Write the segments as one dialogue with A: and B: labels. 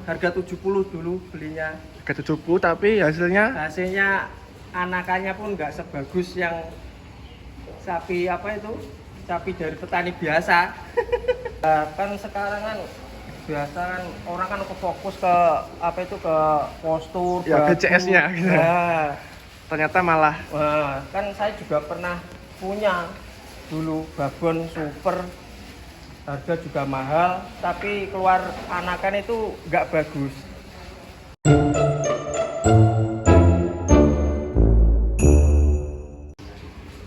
A: Harga 70 dulu belinya.
B: Harga 70 tapi
A: Hasilnya anakannya pun nggak sebagus yang sapi sapi dari petani biasa. Kan sekarang kan biasa kan orang kan fokus ke ke postur
B: ya BCS-nya gitu.
A: Nah,
B: Ternyata malah
A: kan saya juga pernah punya dulu babon super, harga juga mahal, tapi keluar anakan itu nggak bagus.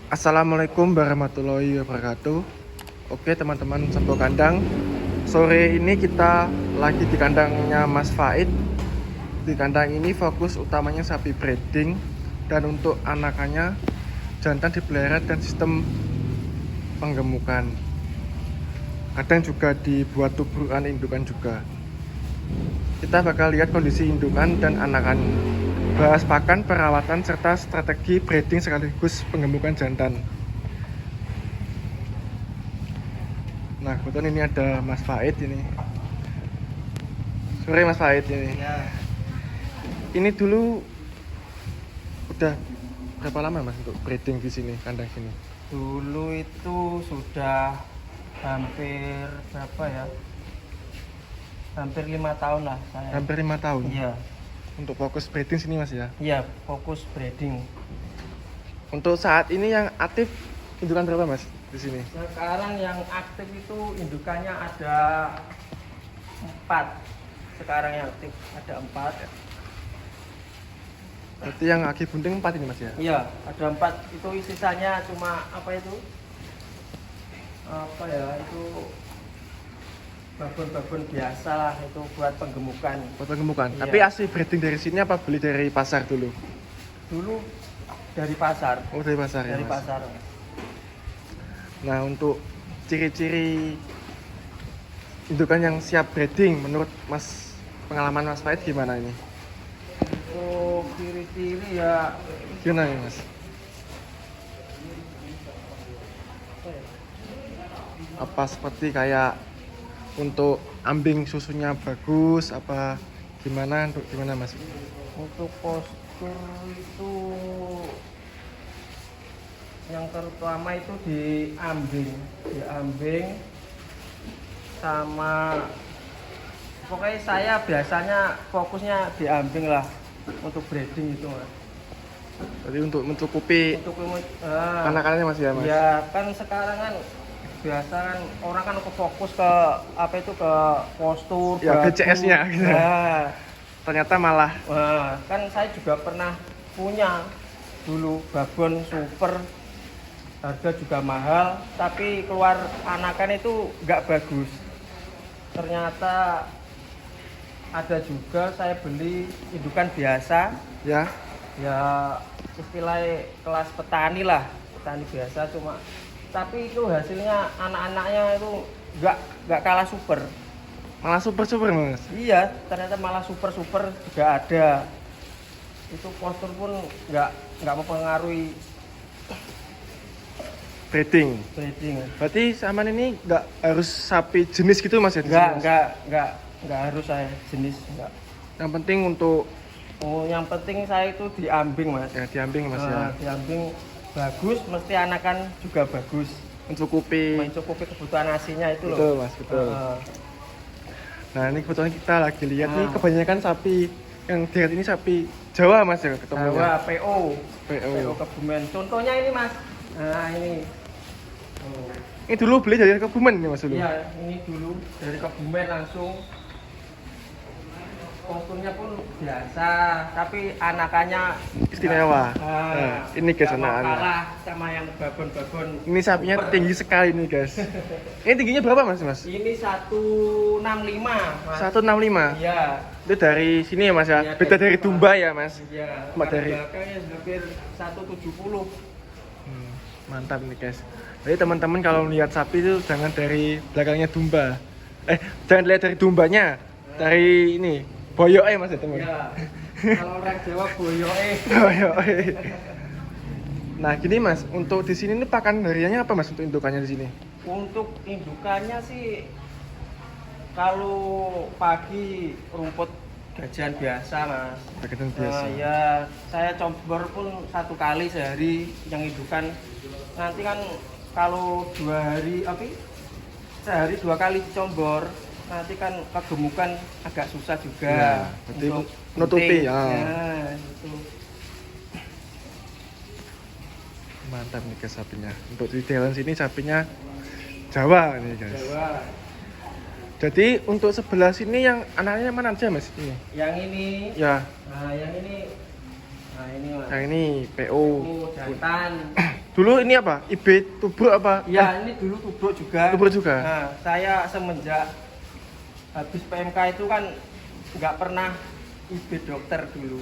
B: Assalamualaikum warahmatullahi wabarakatuh. Oke teman-teman Sebo Kandang, sore ini kita lagi di kandangnya Mas Faid. Di kandang ini fokus utamanya sapi breeding, dan untuk anakannya jantan dipelihara dan sistem penggemukan. Kadang juga dibuat tuburan indukan juga. Kita bakal lihat kondisi indukan dan anakan, bahas pakan, perawatan, serta strategi breeding sekaligus penggemukan jantan. Nah, kebetulan ini ada Mas Faid ini. Sore Mas Faid ini.
A: Ya,
B: Ini dulu udah berapa lama Mas untuk breeding di sini, kandang sini?
A: dulu itu sudah hampir berapa ya? Hampir 5 tahun lah saya.
B: Hampir 5 tahun.
A: Iya,
B: Untuk fokus breeding sini Mas ya.
A: iya fokus breeding.
B: Untuk saat ini yang aktif indukan berapa Mas di sini?
A: Sekarang yang aktif itu indukannya ada 4. Sekarang yang aktif ada 4.
B: Berarti yang lagi bunting 4 ini Mas ya?
A: Iya, ada 4. Itu sisanya cuma itu babon-babon biasa lah, itu buat penggemukan.
B: Buat penggemukan.
A: Iya.
B: Tapi asli breeding dari sini apa beli dari pasar dulu?
A: Dulu dari pasar.
B: Oh, dari pasar ya.
A: Dari
B: Mas?
A: pasar.
B: Nah, untuk ciri-ciri indukan yang siap breeding menurut Mas, pengalaman Mas Faid gimana ini?
A: Untuk ciri-ciri ya
B: Gimana nih Mas? Apa seperti kayak untuk ambing susunya bagus apa gimana, untuk gimana Mas?
A: untuk postur itu yang terutama itu diambing sama, pokoknya saya biasanya fokusnya diambing lah untuk breeding itu Mas.
B: Jadi untuk mencukupi
A: Untuk
B: anak-anaknya Mas ya Mas?
A: ya kan sekarang kan biasa kan orang kan fokus ke ke postur
B: Ya,
A: badan.
B: BCS-nya gitu.
A: Nah,
B: Ternyata malah
A: kan saya juga pernah punya dulu babon super, harga juga mahal, tapi keluar anakan itu nggak bagus. Ternyata ada juga saya beli indukan biasa,
B: ya.
A: ya istilahnya kelas petani lah, petani biasa, cuma tapi itu hasilnya anak-anaknya itu nggak kalah super.
B: Malah super Mas.
A: Iya, ternyata malah super juga ada. Itu postur pun nggak mempengaruhi
B: Breeding.
A: breeding.
B: Berarti saman ini nggak harus sapi jenis gitu Mas ya? di sini, Mas?
A: Nggak harus saya jenis, nggak.
B: Yang penting untuk
A: Oh, yang penting saya itu diambing Mas.
B: ya diambing Mas ya.
A: Diambing bagus, mesti anakan juga bagus.
B: Mencukupi.
A: Mencukupi kebutuhan asinya itu loh.
B: Betul Mas, betul. Nah, ini kebetulan kita lagi lihat nih kebanyakan sapi yang dilihat ini sapi Jawa Mas ya ketemunya.
A: Jawa PO
B: PO.
A: Kebumen. Contohnya ini Mas. Nah, ini. Oh.
B: Ini dulu beli dari Kebumen nih Mas dulu.
A: Iya, ini dulu dari Kebumen langsung. Posturnya pun biasa, tapi anakannya
B: Istimewa. Nah, ini guys anak-anak.
A: kalah sama yang babon-babon.
B: Ini sapinya
A: super.
B: tinggi sekali nih guys. Ini tingginya berapa Mas?
A: Ini 165 Mas.
B: 165.
A: Iya.
B: Itu dari sini ya Mas ya.
A: Iya,
B: Beda
A: dari
B: dari Tumba ya Mas.
A: Iya.
B: Cuma dari
A: Belakangnya hampir 170.
B: Mantap nih guys. Jadi teman-teman kalau lihat sapi itu jangan dari belakangnya Tumba. Jangan lihat dari Tumbanya. Dari ini boyok Mas ya teman.
A: Iya. Kalau orang Jawa boyoke.
B: Boyok. Nah gini Mas, untuk di sini nih pakan hariannya apa Mas untuk indukannya di sini?
A: Untuk indukannya sih Kalau pagi rumput gajian biasa mas.
B: Gajian biasa.
A: Ya saya combor pun 1 kali sehari yang indukan. Nanti kan kalau 2 hari sehari 2 kali dicombor, nanti kan kegemukan agak susah juga.
B: Ya, berarti
A: untuk
B: nutupi
A: bunting.
B: ya.
A: Ya, itu.
B: Mantap nih guys sapinya. Untuk di dalam sini sapinya Jawa nih guys.
A: Jawa.
B: Jadi untuk sebelah sini yang anaknya mana aja mas ini?
A: Yang ini.
B: Ya.
A: Nah yang ini. Nah ini mas.
B: Yang ini PO.
A: Jantan.
B: Dulu ini apa? IB tubruk apa?
A: Ya ini dulu tubruk juga.
B: Tubruk juga.
A: Nah saya semenjak habis PMK itu kan nggak pernah IB dokter dulu.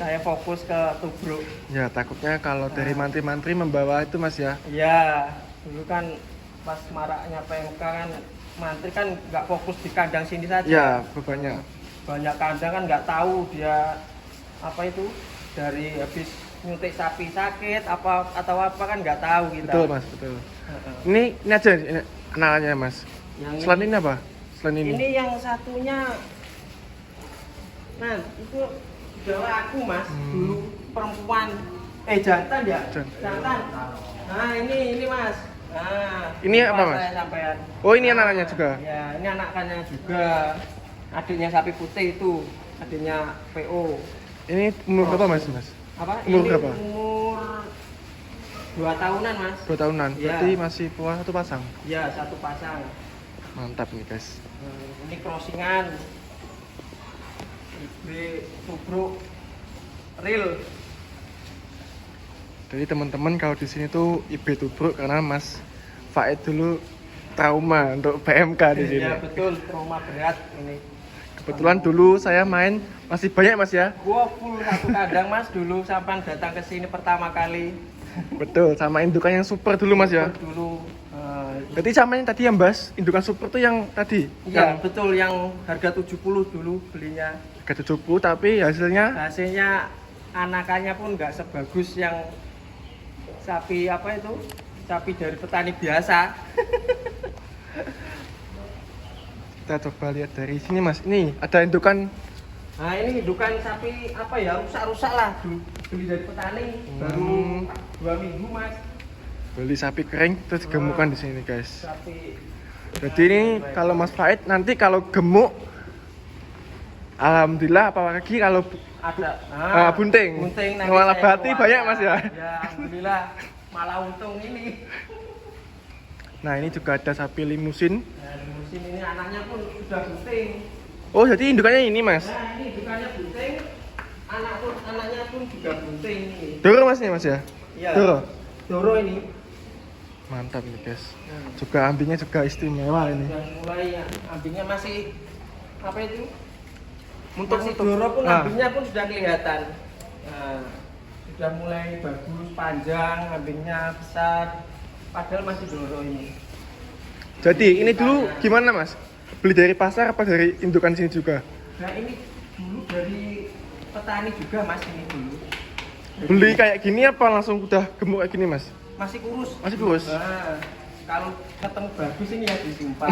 A: Saya fokus ke tubruk.
B: Ya takutnya kalau dari mantri-mantri membawa itu mas ya.
A: Iya, dulu kan pas maraknya PMK kan mantri kan nggak fokus di kandang sini saja.
B: Ya banyak.
A: Banyak kandang kan nggak tahu dia apa itu dari habis nyuntik sapi sakit apa atau apa kan nggak tahu kita.
B: Betul mas, betul. Ini aja ini anaknya mas.
A: Yang
B: Selain ini apa? Selain ini.
A: Ini yang satunya, nah itu adalah aku mas, dulu perempuan, jantan ya, jantan. Nah ini mas. Nah,
B: ini apa mas?
A: Sampean.
B: Oh ini anaknya juga.
A: Ya ini anakannya juga, adiknya sapi putih itu, adiknya PO.
B: Ini umur berapa mas?
A: Apa?
B: Umur
A: ini
B: berapa?
A: Umur 2 tahunan mas.
B: 2 tahunan.
A: Ya.
B: Berarti masih puas 1 pasang.
A: Ya 1 pasang.
B: Mantap nih guys.
A: Ini crossingan IB tubruk real.
B: Jadi teman-teman kalau di sini tuh IB tubruk karena Mas Faid dulu trauma untuk PMK di sini.
A: Ya betul, trauma berat ini.
B: Kebetulan dulu saya main masih banyak mas ya.
A: Gua full 1 kandang mas dulu sampai datang ke sini pertama kali.
B: Betul, sama indukan yang super dulu mas ya.
A: Dulu.
B: Berarti sama yang tadi yang Bas, indukan super tuh yang tadi.
A: Iya betul, yang harga 70 dulu belinya.
B: Harga 70 tapi
A: hasilnya anakannya pun nggak sebagus yang sapi apa itu, sapi dari petani biasa.
B: Kita coba lihat dari sini mas. Ini ada indukan.
A: Nah ini indukan sapi apa ya, rusak-rusak lah, beli dari petani baru 2 minggu mas.
B: Beli sapi kering terus gemukan di sini guys.
A: Sapi.
B: Jadi ini kalau Mas Faid nanti kalau gemuk, alhamdulillah apalagi kalau
A: ada
B: bunting
A: nanti
B: malah
A: saya
B: bati
A: keluarkan.
B: banyak mas ya.
A: Ya alhamdulillah malah untung ini.
B: Nah ini juga ada sapi limusin.
A: Nah limusin ini anaknya pun sudah bunting.
B: Oh jadi indukannya ini mas.
A: Nah ini indukannya bunting, anaknya pun juga bunting ini.
B: Doro mas ya mas ya.
A: Iya. Doro ini.
B: Mantap nih guys. Juga ambingnya juga istimewa ini.
A: Sudah mulai ambingnya masih apa itu?
B: Untuk
A: Doro pun ambingnya pun sudah kelihatan. Nah, sudah mulai bagus, panjang, ambingnya besar. Padahal masih Doro ini.
B: Jadi ini dulu gimana mas? Beli dari pasar apa dari indukan sini juga?
A: Nah ini dulu dari petani juga mas ini dulu.
B: Beli kayak gini apa langsung udah gemuk kayak gini mas?
A: Masih kurus.
B: Masih kurus?
A: Nah, kalau ketemu bagus ini ya disimpan.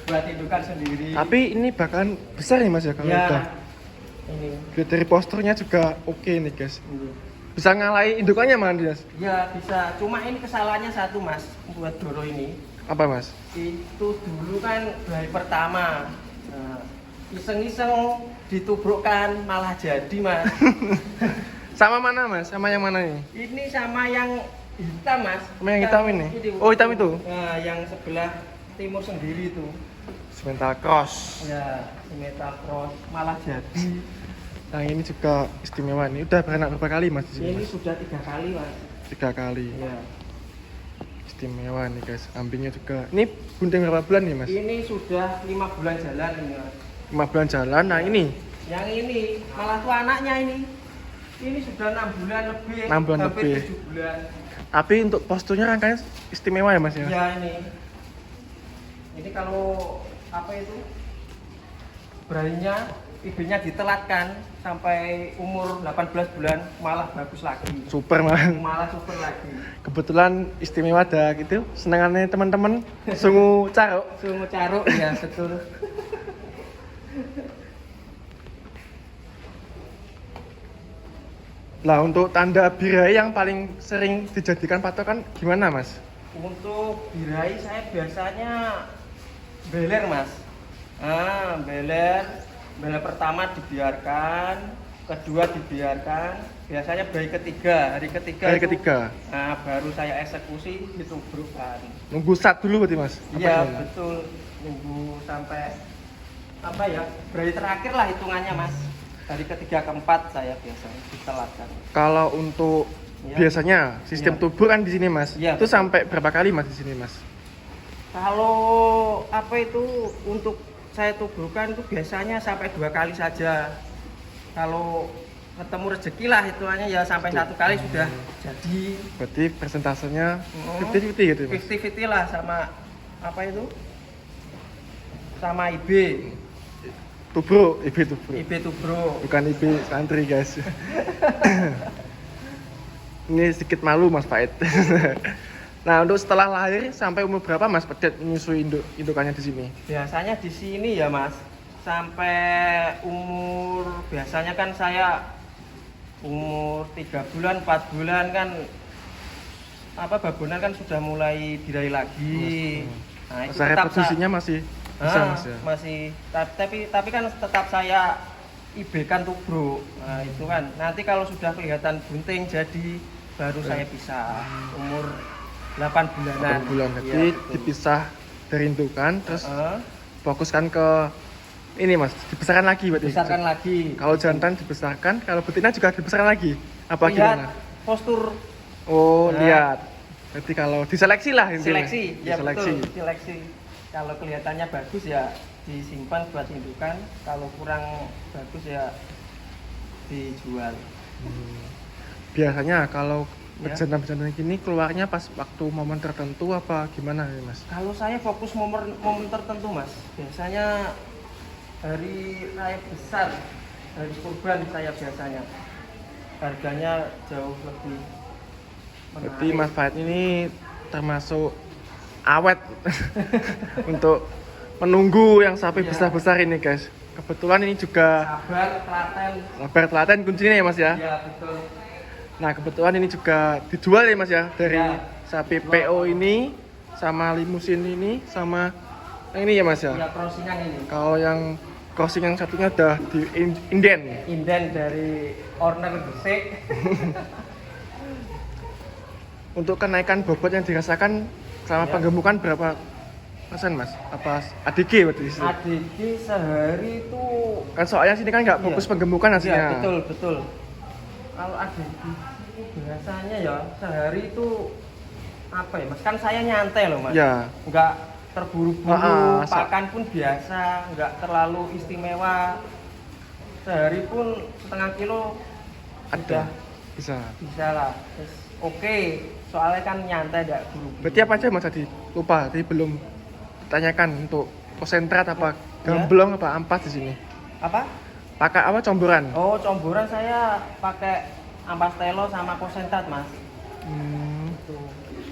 A: Buat indukan sendiri.
B: Tapi ini bakalan besar nih mas ya kalau udah.
A: Ini.
B: Lihat dari posturnya juga oke nih guys.
A: Ini.
B: Bisa ngalahin indukannya mas?
A: Ya bisa. Cuma ini kesalahannya satu mas buat Doro ini.
B: Apa mas?
A: Itu dulu kan hari pertama. Nah, iseng-iseng ditubrukkan malah jadi mas.
B: Sama mana mas? Sama yang mana nih?
A: Ini sama yang hitam mas.
B: Sama yang hitam ini? Oh hitam itu?
A: Nah yang sebelah timur sendiri itu.
B: Simental cross.
A: Ya, simental cross malah jadi.
B: Yang ini juga istimewa nih. Udah beranak berapa kali mas? Di sini,
A: Ini
B: mas?
A: sudah 3 kali mas.
B: 3 kali.
A: Ya.
B: Istimewa nih guys. Ambingnya juga. Ini bunting berapa bulan nih mas?
A: Ini sudah 5 bulan jalan ini mas.
B: 5 bulan jalan. Nah ini.
A: Yang ini malah tuh anaknya ini. Ini sudah 6 bulan lebih.
B: 6 bulan
A: hampir
B: lebih.
A: 7 bulan.
B: Tapi untuk posturnya rangkanya istimewa ya mas ya?
A: Ya ini. Ini kalau apa itu? berainya ibunya ditelatkan sampai umur 18 bulan malah bagus lagi.
B: Super malah.
A: Malah super lagi.
B: Kebetulan istimewa ada gitu. Senengannya teman-teman sungu caruk.
A: Sungu caruk ya betul.
B: Lah untuk tanda birahi yang paling sering dijadikan patokan gimana Mas?
A: Untuk birahi saya biasanya beler Mas. Beler pertama dibiarkan, kedua dibiarkan, biasanya hari ketiga. Nah, baru saya eksekusi ditubrukan.
B: Nunggu sat dulu berarti Mas?
A: Iya betul, nunggu sampai apa ya, birahi terakhir lah hitungannya Mas. Dari ketiga keempat saya biasanya ditelatkan.
B: Kalau untuk
A: ya.
B: Biasanya sistem tubur kan di sini Mas.
A: Ya,
B: itu
A: betul.
B: sampai berapa kali Mas di sini Mas?
A: Kalau apa itu untuk saya tuburkan itu biasanya sampai 2 kali saja. Kalau ketemu rezeki lah hitungannya ya sampai 1 kali sudah jadi.
B: Berarti persentasenya 50-50 gitu Mas?
A: 50-50 lah sama apa itu? Sama IB.
B: Tubro, IB tubro.
A: IB tubro.
B: Bukan IB santri guys. Ini sedikit malu Mas Faid. Nah untuk setelah lahir sampai umur berapa Mas pedet menyusui indukannya di sini?
A: Biasanya di sini ya Mas sampai umur biasanya kan saya umur 3 bulan 4 bulan kan apa babonan kan sudah mulai birahi lagi. Nah itu
B: Masa
A: tetap
B: reproduksinya masih bisa Mas ya?
A: Masih tapi kan tetap saya IB-kan tubro. Nah itu kan nanti kalau sudah kelihatan bunting jadi baru saya bisa umur 8 bulanan.
B: 8 bulan, jadi
A: ya,
B: dipisah dari indukan, terus fokuskan ke ini Mas, dibesarkan lagi berarti?
A: Dibesarkan lagi.
B: Kalau jantan dibesarkan, kalau betina juga dibesarkan lagi? Apa
A: lihat
B: gimana?
A: Postur.
B: Oh, lihat. Berarti kalau diseleksi lah intinya?
A: Seleksi, ya betul, seleksi. Kalau kelihatannya bagus ya disimpan buat indukan, kalau kurang bagus ya dijual.
B: Biasanya kalau
A: Ya.
B: jantan-jantan gini keluarnya pas waktu momen tertentu apa gimana ya Mas?
A: Kalau saya fokus momen tertentu Mas, biasanya hari raya besar, hari kurban saya biasanya harganya jauh lebih menarik.
B: Berarti Mas Faid ini termasuk awet untuk menunggu yang sapi
A: Ya.
B: besar-besar ini guys. Kebetulan ini juga
A: sabar telaten
B: kuncinya ya Mas ya?
A: ya betul.
B: Nah kebetulan ini juga dijual ya Mas ya, dari
A: Ya.
B: sapi PO ini sama limusin ini sama yang ini ya Mas ya?
A: Ya crossingan ini.
B: Kalau yang crossing yang satunya udah di inden.
A: Inden dari owner Gresik.
B: Untuk kenaikan bobot yang dirasakan selama
A: Ya.
B: penggemukan berapa persen Mas? Apa ADG berarti?
A: ADG sehari itu
B: Kan soalnya sini kan nggak fokus penggemukan
A: ya
B: hasilnya.
A: betul. Kalau ADG biasanya ya sehari itu apa ya Mas? Kan saya nyantai loh Mas.
B: Ya.
A: Nggak terburu-buru,
B: sa-
A: pakan pun biasa, nggak terlalu istimewa. Sehari pun setengah kilo
B: Ada. Bisa.
A: bisa lah. Terus, oke, soalnya kan nyantai nggak buru-buru.
B: Berarti apa aja Mas tadi? Lupa, tadi belum ditanyakan untuk konsentrat apa
A: Ya.
B: gemblong apa ampas di sini.
A: Apa?
B: Pakai apa comboran?
A: Oh, comboran saya pakai ampas telo sama konsentrat Mas. Tuh.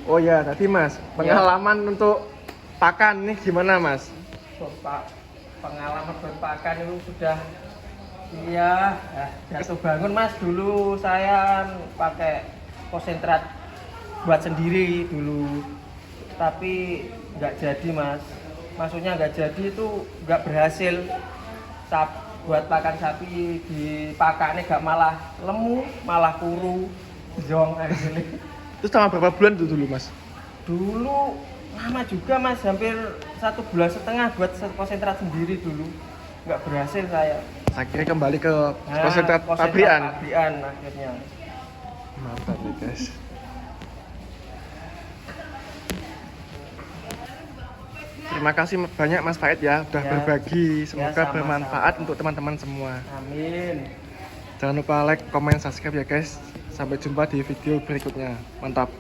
B: Oh ya, tadi Mas, pengalaman untuk pakan nih gimana Mas?
A: Bapak pengalaman berpakan itu sudah iya jatuh bangun Mas. Dulu saya pakai konsentrat buat sendiri dulu, tapi nggak jadi Mas. Maksudnya nggak jadi itu nggak berhasil. Buat pakan sapi di pakannya nggak malah lemu, malah kuru, jong akhirnya.
B: Terus selama berapa bulan itu dulu Mas?
A: Dulu lama juga Mas, hampir 1,5 bulan buat konsentrat sendiri dulu, nggak berhasil saya.
B: Akhirnya kembali ke konsentrat pabrikan.
A: Pabrikan akhirnya.
B: Mantap nih guys. Terima kasih banyak Mas Faid ya, udah
A: Ya.
B: berbagi. Semoga
A: Ya, sama-sama.
B: bermanfaat untuk teman-teman semua.
A: Amin.
B: Jangan lupa like, comment, subscribe ya guys. Sampai jumpa di video berikutnya. Mantap.